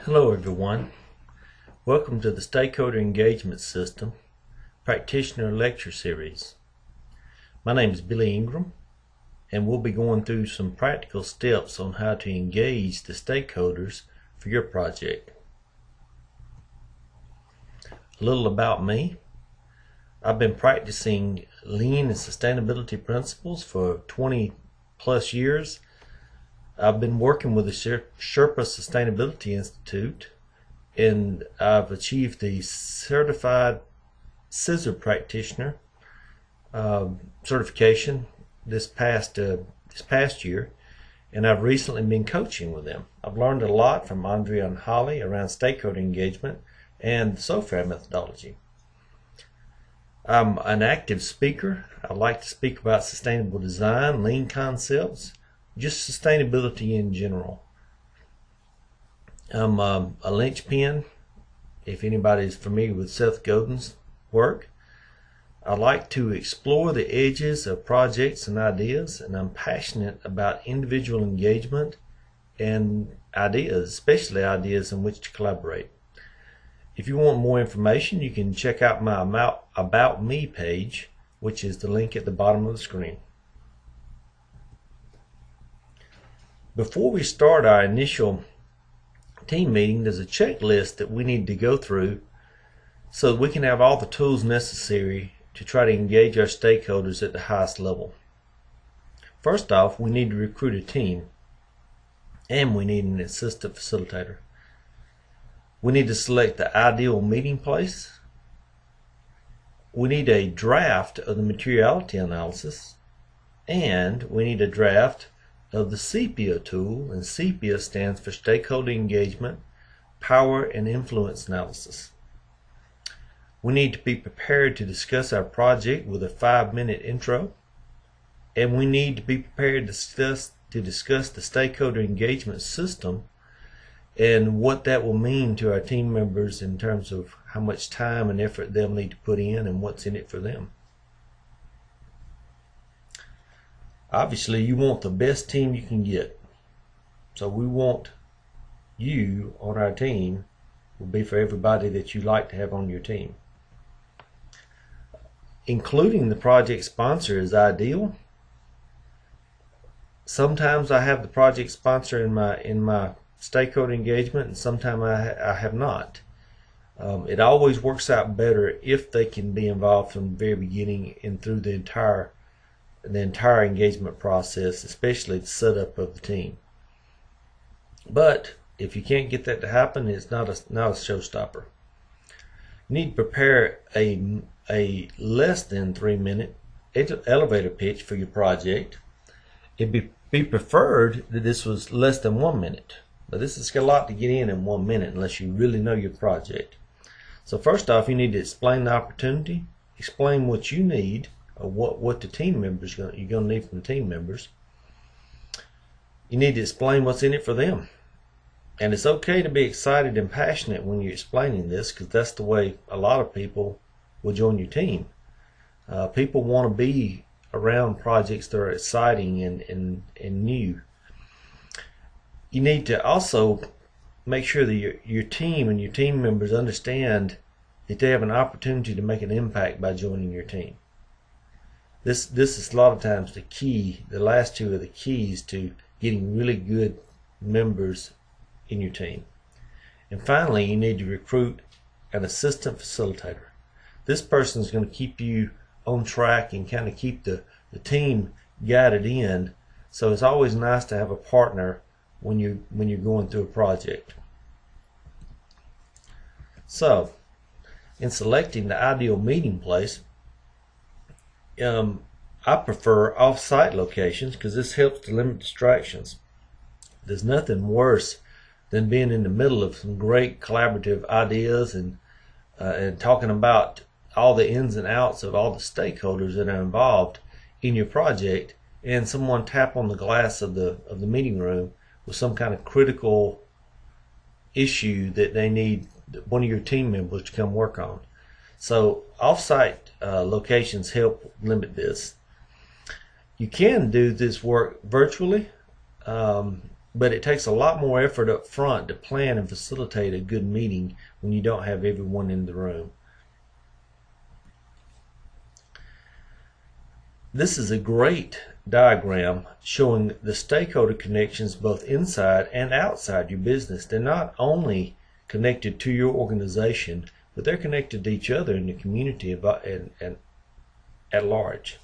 Hello everyone. Welcome to the Stakeholder Engagement System Practitioner Lecture Series. My name is Billy Ingram, and we'll be going through some practical steps on how to engage the stakeholders for your project. A little about me. I've been practicing lean and sustainability principles for 20 plus years. I've been working with the Sherpa Sustainability Institute, and I've achieved the Certified Scissor Practitioner certification this past year, and I've recently been coaching with them. I've learned a lot from Andrea and Holly around stakeholder engagement and the SOFAR methodology. I'm an active speaker. I like to speak about sustainable design, lean concepts, just sustainability in general. I'm a linchpin, if anybody is familiar with Seth Godin's work. I like to explore the edges of projects and ideas, and I'm passionate about individual engagement and ideas, especially ideas in which to collaborate. If you want more information, you can check out my About Me page, which is the link at the bottom of the screen. Before we start our initial team meeting, there's a checklist that we need to go through so that we can have all the tools necessary to try to engage our stakeholders at the highest level. First off, we need to recruit a team, and we need an assistant facilitator. We need to select the ideal meeting place. We need a draft of the materiality analysis, and we need a draft of the SEPIA tool, and SEPIA stands for Stakeholder Engagement, Power and Influence Analysis. We need to be prepared to discuss our project with a 5-minute intro, and we need to be prepared to discuss the stakeholder engagement system and what that will mean to our team members in terms of how much time and effort they'll need to put in and what's in it for them. Obviously, you want the best team you can get. So we want you on our team will be for everybody that you like to have on your team. Including the project sponsor is ideal. Sometimes I have the project sponsor in my stakeholder engagement, and sometimes I have not. It always works out better if they can be involved from the very beginning and through the entire engagement process, especially the setup of the team. But if you can't get that to happen, it's not a showstopper. You need to prepare a less than 3-minute elevator pitch for your project. It'd be preferred that this was less than 1 minute, but this is a lot to get in 1 minute unless you really know your project. So first off, you need to explain the opportunity, explain what you need, or what the team members you're going to need from the team members. You need to explain what's in it for them. And it's okay to be excited and passionate when you're explaining this, because that's the way a lot of people will join your team. People want to be around projects that are exciting and new. You need to also make sure that your team and your team members understand that they have an opportunity to make an impact by joining your team. This is a lot of times the key. The last two are the keys to getting really good members in your team. And finally, you need to recruit an assistant facilitator. This person is going to keep you on track and kind of keep the team guided in. So it's always nice to have a partner when you're going through a project. So, in selecting the ideal meeting place, I prefer off-site locations because this helps to limit distractions. There's nothing worse than being in the middle of some great collaborative ideas and talking about all the ins and outs of all the stakeholders that are involved in your project, and someone tap on the glass of the meeting room with some kind of critical issue that they need one of your team members to come work on. So off-site locations help limit this. You can do this work virtually. but it takes a lot more effort up front to plan and facilitate a good meeting when you don't have everyone in the room. This is a great diagram showing the stakeholder connections both inside and outside your business. They're not only connected to your organization, but they're connected to each other in the community and at large.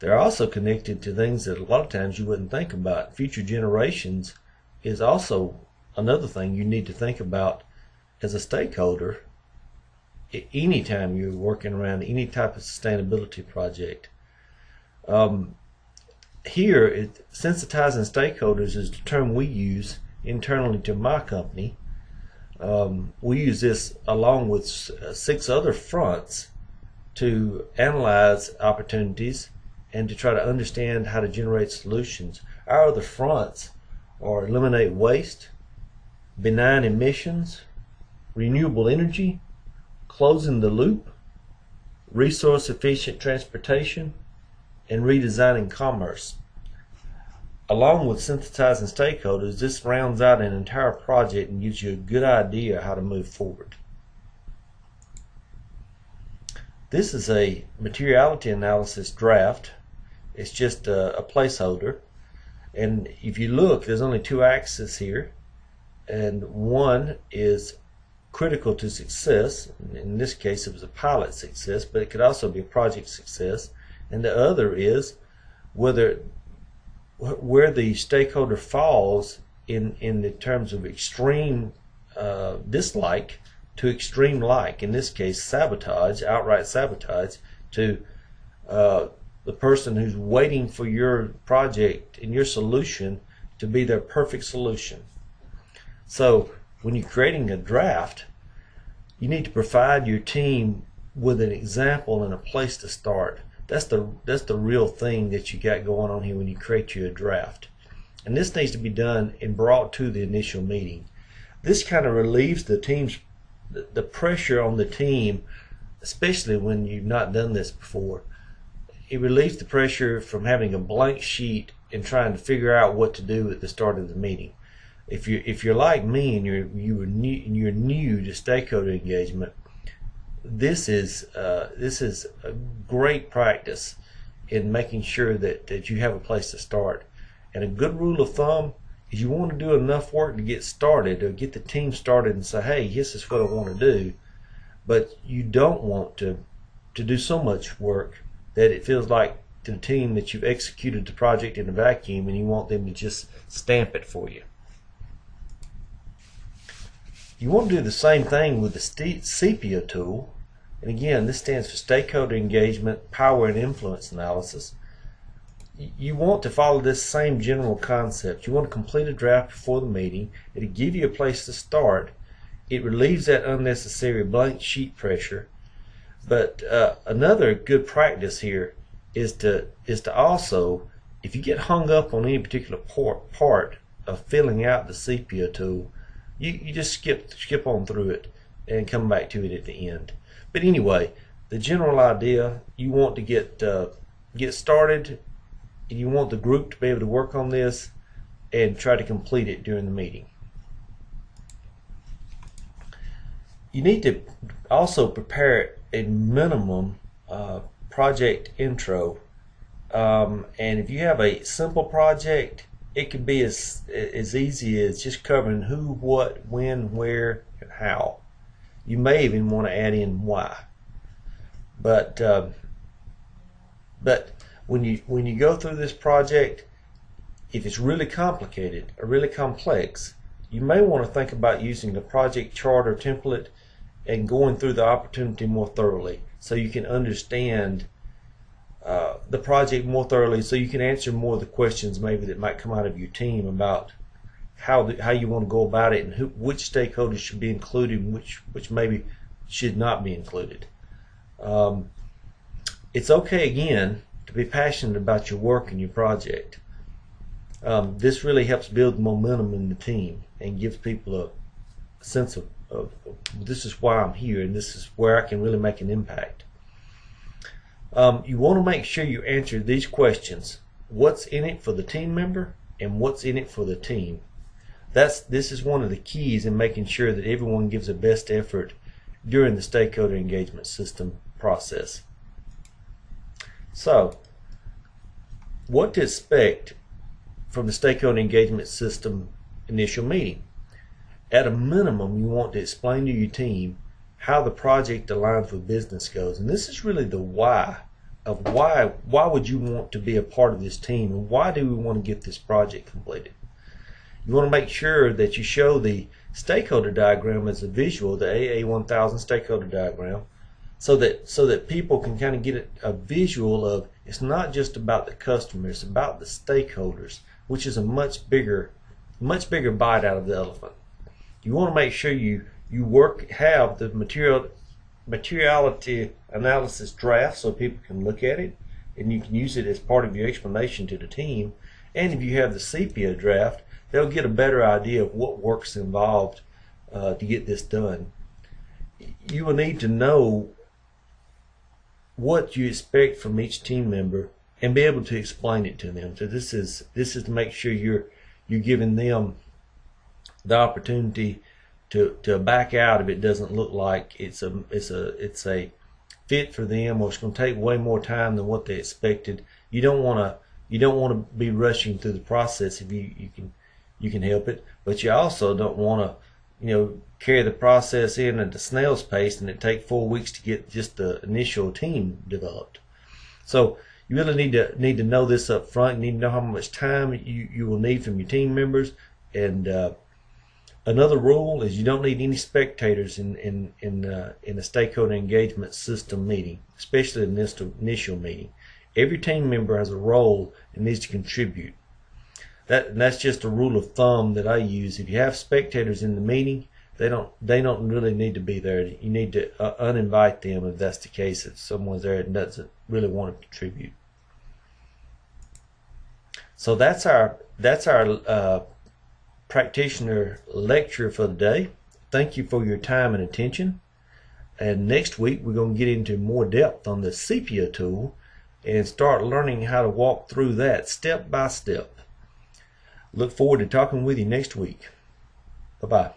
They're also connected to things that a lot of times you wouldn't think about. Future generations is also another thing you need to think about as a stakeholder anytime you're working around any type of sustainability project. Here, sensitizing stakeholders is the term we use internally to my company. We use this along with 6 other fronts to analyze opportunities and to try to understand how to generate solutions. Our other fronts are eliminate waste, benign emissions, renewable energy, closing the loop, resource efficient transportation, and redesigning commerce. Along with sensitizing stakeholders, this rounds out an entire project and gives you a good idea how to move forward. This is a materiality analysis draft. It's just a placeholder. And if you look, there's only 2 axes here. And one is critical to success. In this case, it was a pilot success, but it could also be a project success. And the other is where the stakeholder falls in the terms of extreme dislike to extreme like. In this case, sabotage, outright sabotage, to the person who's waiting for your project and your solution to be their perfect solution. So when you're creating a draft, you need to provide your team with an example and a place to start. That's the real thing that you got going on here when you create your draft. And this needs to be done and brought to the initial meeting. This kind of relieves the pressure on the team, especially when you've not done this before. It relieves the pressure from having a blank sheet and trying to figure out what to do at the start of the meeting. If you're like me and you're new to stakeholder engagement, this is a great practice in making sure that you have a place to start. And a good rule of thumb is you want to do enough work to get started, or get the team started and say, hey, this is what I want to do. But you don't want to do so much work that it feels like to the team that you've executed the project in a vacuum and you want them to just stamp it for you. You want to do the same thing with the sepia tool. And again, this stands for Stakeholder Engagement, Power and Influence Analysis. You want to follow this same general concept. You want to complete a draft before the meeting. It'll give you a place to start. It relieves that unnecessary blank sheet pressure. But another good practice here is to also, if you get hung up on any particular part of filling out the sepia tool, you just skip on through it and come back to it at the end. But anyway, the general idea, you want to get started, and you want the group to be able to work on this and try to complete it during the meeting. You need to also prepare a minimum project intro. And if you have a simple project, it can be as easy as just covering who, what, when, where, and how. You may even want to add in why. But when you go through this project, if it's really complicated or really complex, you may want to think about using the project chart or template and going through the opportunity more thoroughly, so you can understand the project more thoroughly, so you can answer more of the questions maybe that might come out of your team about how you want to go about it, and which stakeholders should be included and which maybe should not be included. It's okay, again, to be passionate about your work and your project. This really helps build momentum in the team and gives people a sense of this is why I'm here and this is where I can really make an impact. You want to make sure you answer these questions. What's in it for the team member? and what's in it for the team. This is one of the keys in making sure that everyone gives their best effort during the stakeholder engagement system process. So, what to expect from the stakeholder engagement system initial meeting. At a minimum, you want to explain to your team how the project aligns with business goals. And this is really the why of why would you want to be a part of this team, and why do we want to get this project completed. You want to make sure that you show the stakeholder diagram as a visual, the AA1000 stakeholder diagram, so that people can kind of get a visual of it's not just about the customer, it's about the stakeholders, which is a much bigger bite out of the elephant. You want to make sure you have the materiality analysis draft so people can look at it and you can use it as part of your explanation to the team. And if you have the sepia draft, they'll get a better idea of what work's involved to get this done. You will need to know what you expect from each team member and be able to explain it to them. So this is to make sure you're giving them the opportunity to back out if it doesn't look like it's a fit for them, or it's going to take way more time than what they expected. You don't want to be rushing through the process if you can help it, but you also don't want to carry the process in at the snail's pace and it take 4 weeks to get just the initial team developed. So you really need to know this up front. You need to know how much time you will need from your team members. And another rule is you don't need any spectators in a stakeholder engagement system meeting, especially in this initial meeting. Every team member has a role and needs to contribute. That's just a rule of thumb that I use. If you have spectators in the meeting, they don't really need to be there. You need to uninvite them if that's the case, if someone's there and doesn't really want to contribute. So that's our practitioner lecture for the day. Thank you for your time and attention. And next week we're going to get into more depth on the sepia tool and start learning how to walk through that step by step. Look forward to talking with you next week. Bye-bye.